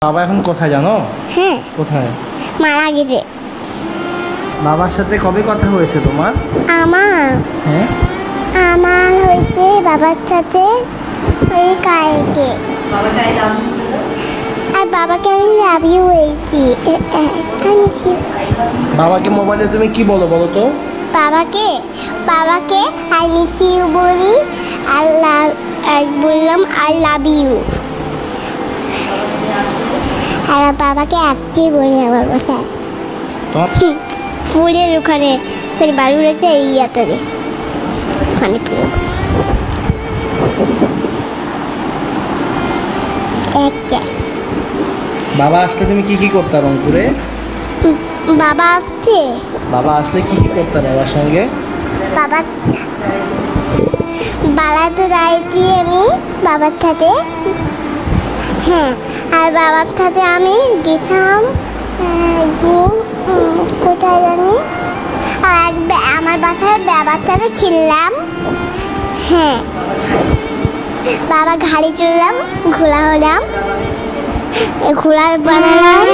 বাবা এখন কোথায় জানো? হ্যাঁ, কোথায়? মারা গেছে। বাবার সাথে কবে কথা হয়েছে তোমার? হ্যাঁ, আমার হয়েছে বাবার সাথে ওই কালকে। আর বাবাকে আমি লাভ ইউ বলছি। বাবাকে মোবাইলে তুমি কি বলো বলো তো? বাবাকে আই মিস ইউ বলি, আর বললাম আই লাভ ইউ। আর বাবাকে আসতে বলি আমার বাসায় ফুলের ওখানে বালু রেখে এই ইয়াতে ওখানে বাবা আসলে তুমি কি কি করতে রংপুরে? বাবা আসলে কি কি করতে বাবার সঙ্গে? বালাতে দাঁড়িয়েছি আমি বাবার সাথে। হ্যাঁ, আর বাবার সাথে আমি গেছিলাম কোথায় জানি, আর আমার বাসায় বাবার সাথে খেললাম। হ্যাঁ, বাবা গাড়ি চললাম, ঘোড়া হলাম, ঘোড়া বানালাম।